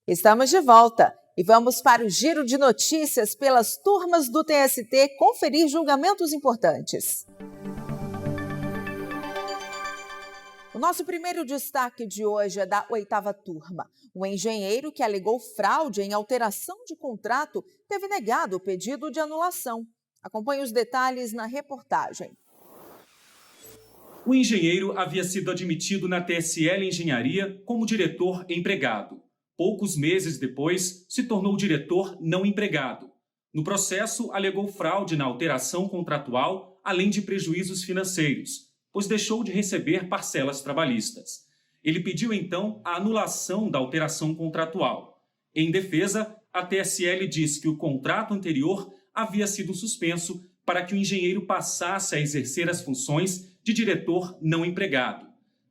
Estamos de volta e vamos para o giro de notícias pelas turmas do TST conferir julgamentos importantes. O nosso primeiro destaque de hoje é da 8ª turma. O engenheiro que alegou fraude em alteração de contrato teve negado o pedido de anulação. Acompanhe os detalhes na reportagem. O engenheiro havia sido admitido na TSL Engenharia como diretor empregado. Poucos meses depois, se tornou diretor não empregado. No processo, alegou fraude na alteração contratual, além de prejuízos financeiros, pois deixou de receber parcelas trabalhistas. Ele pediu, então, a anulação da alteração contratual. Em defesa, a TSL diz que o contrato anterior havia sido suspenso para que o engenheiro passasse a exercer as funções de diretor não empregado.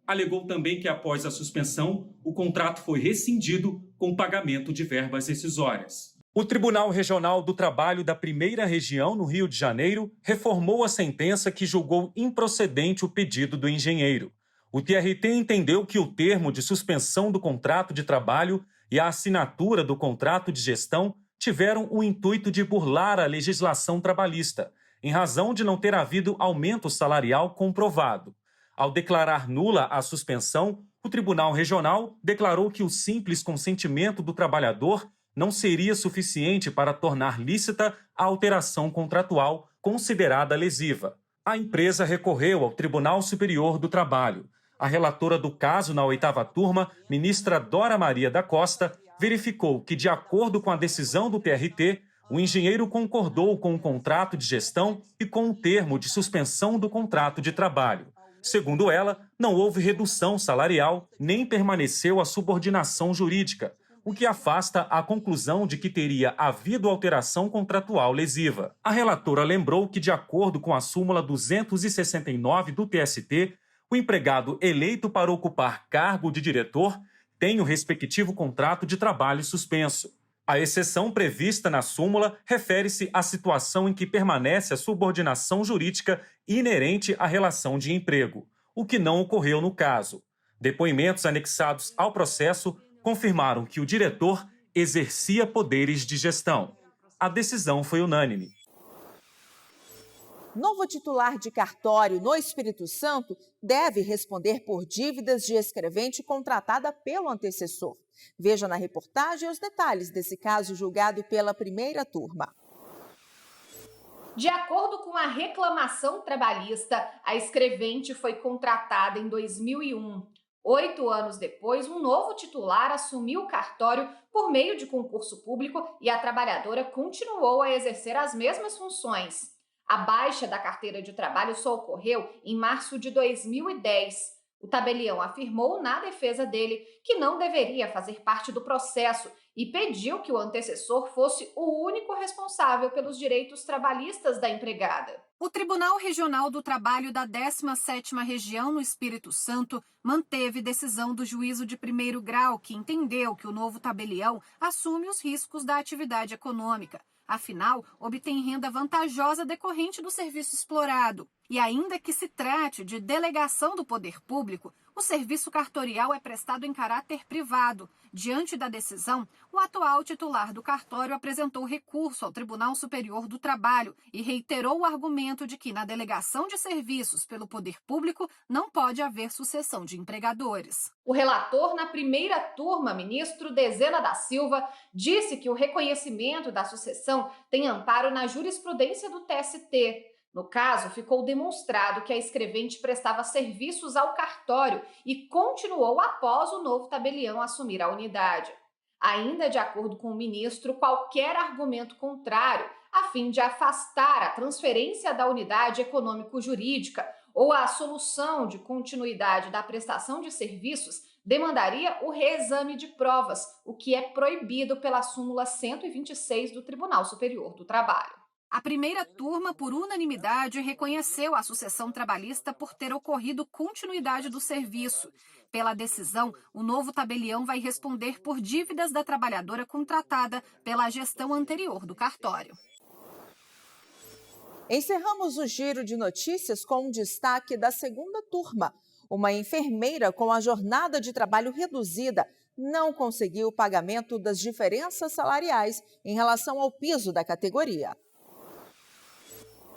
Alegou também que, após a suspensão, o contrato foi rescindido com pagamento de verbas rescisórias. O Tribunal Regional do Trabalho da 1ª Região, no Rio de Janeiro, reformou a sentença que julgou improcedente o pedido do engenheiro. O TRT entendeu que o termo de suspensão do contrato de trabalho e a assinatura do contrato de gestão tiveram o intuito de burlar a legislação trabalhista, em razão de não ter havido aumento salarial comprovado. Ao declarar nula a suspensão, o Tribunal Regional declarou que o simples consentimento do trabalhador não seria suficiente para tornar lícita a alteração contratual considerada lesiva. A empresa recorreu ao Tribunal Superior do Trabalho. A relatora do caso na 8ª turma, ministra Dora Maria da Costa, verificou que, de acordo com a decisão do TRT, o engenheiro concordou com o contrato de gestão e com o termo de suspensão do contrato de trabalho. Segundo ela, não houve redução salarial, nem permaneceu a subordinação jurídica, o que afasta a conclusão de que teria havido alteração contratual lesiva. A relatora lembrou que, de acordo com a súmula 269 do TST, o empregado eleito para ocupar cargo de diretor tem o respectivo contrato de trabalho suspenso. A exceção prevista na súmula refere-se à situação em que permanece a subordinação jurídica inerente à relação de emprego, o que não ocorreu no caso. Depoimentos anexados ao processo confirmaram que o diretor exercia poderes de gestão. A decisão foi unânime. Novo titular de cartório no Espírito Santo deve responder por dívidas de escrevente contratada pelo antecessor. Veja na reportagem os detalhes desse caso julgado pela 1ª turma. De acordo com a reclamação trabalhista, a escrevente foi contratada em 2001. 8 anos depois, um novo titular assumiu o cartório por meio de concurso público e a trabalhadora continuou a exercer as mesmas funções. A baixa da carteira de trabalho só ocorreu em março de 2010. O tabelião afirmou na defesa dele que não deveria fazer parte do processo e pediu que o antecessor fosse o único responsável pelos direitos trabalhistas da empregada. O Tribunal Regional do Trabalho da 17ª Região no Espírito Santo manteve decisão do juízo de 1º grau, que entendeu que o novo tabelião assume os riscos da atividade econômica. Afinal, obtém renda vantajosa decorrente do serviço explorado. E ainda que se trate de delegação do poder público, o serviço cartorial é prestado em caráter privado. Diante da decisão, o atual titular do cartório apresentou recurso ao Tribunal Superior do Trabalho e reiterou o argumento de que, na delegação de serviços pelo poder público, não pode haver sucessão de empregadores. O relator na 1ª turma, ministro Dezena da Silva, disse que o reconhecimento da sucessão tem amparo na jurisprudência do TST. No caso, ficou demonstrado que a escrevente prestava serviços ao cartório e continuou após o novo tabelião assumir a unidade. Ainda de acordo com o ministro, qualquer argumento contrário, a fim de afastar a transferência da unidade econômico-jurídica ou a solução de continuidade da prestação de serviços, demandaria o reexame de provas, o que é proibido pela súmula 126 do Tribunal Superior do Trabalho. A 1ª turma, por unanimidade, reconheceu a sucessão trabalhista por ter ocorrido continuidade do serviço. Pela decisão, o novo tabelião vai responder por dívidas da trabalhadora contratada pela gestão anterior do cartório. Encerramos o giro de notícias com um destaque da 2ª turma. Uma enfermeira com a jornada de trabalho reduzida não conseguiu o pagamento das diferenças salariais em relação ao piso da categoria.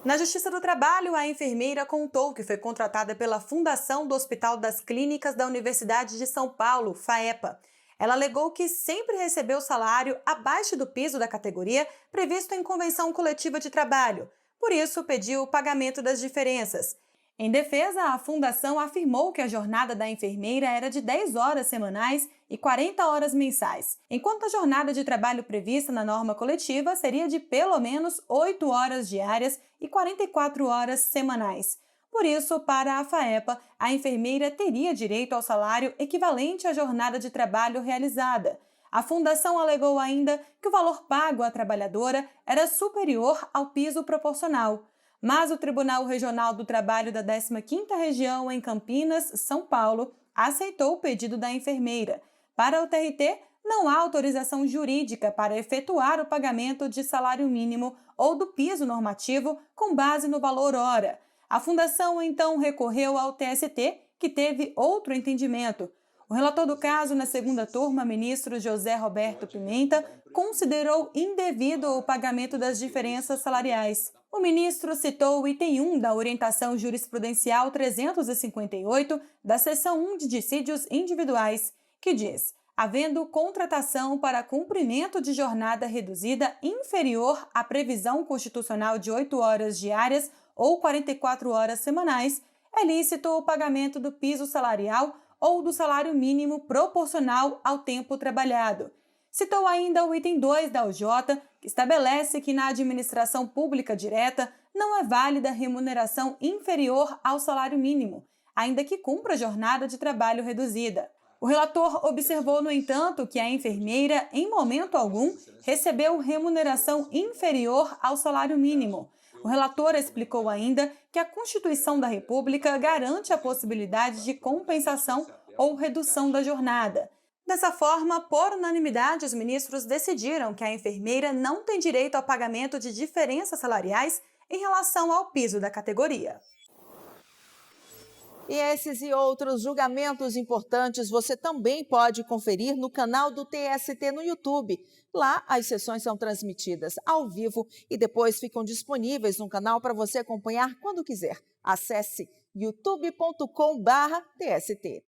Na Justiça do Trabalho, a enfermeira contou que foi contratada pela Fundação do Hospital das Clínicas da Universidade de São Paulo, FAEPA. Ela alegou que sempre recebeu salário abaixo do piso da categoria previsto em convenção coletiva de trabalho. Por isso, pediu o pagamento das diferenças. Em defesa, a fundação afirmou que a jornada da enfermeira era de 10 horas semanais e 40 horas mensais, enquanto a jornada de trabalho prevista na norma coletiva seria de pelo menos 8 horas diárias e 44 horas semanais. Por isso, para a FAEPA, a enfermeira teria direito ao salário equivalente à jornada de trabalho realizada. A fundação alegou ainda que o valor pago à trabalhadora era superior ao piso proporcional. Mas o Tribunal Regional do Trabalho da 15ª Região em Campinas, São Paulo, aceitou o pedido da enfermeira. Para o TRT, não há autorização jurídica para efetuar o pagamento de salário mínimo ou do piso normativo com base no valor hora. A Fundação, então, recorreu ao TST, que teve outro entendimento. O relator do caso, na segunda turma, ministro José Roberto Pimenta, considerou indevido o pagamento das diferenças salariais. O ministro citou o item 1 da Orientação Jurisprudencial 358 da Seção 1 de Dissídios Individuais, que diz: havendo contratação para cumprimento de jornada reduzida inferior à previsão constitucional de 8 horas diárias ou 44 horas semanais, é lícito o pagamento do piso salarial ou do salário mínimo proporcional ao tempo trabalhado. Citou ainda o item 2 da UJ, que estabelece que na administração pública direta não é válida remuneração inferior ao salário mínimo, ainda que cumpra jornada de trabalho reduzida. O relator observou, no entanto, que a enfermeira, em momento algum, recebeu remuneração inferior ao salário mínimo. O relator explicou ainda que a Constituição da República garante a possibilidade de compensação ou redução da jornada. Dessa forma, por unanimidade, os ministros decidiram que a enfermeira não tem direito ao pagamento de diferenças salariais em relação ao piso da categoria. E esses e outros julgamentos importantes você também pode conferir no canal do TST no YouTube. Lá, as sessões são transmitidas ao vivo e depois ficam disponíveis no canal para você acompanhar quando quiser. Acesse youtube.com/TST.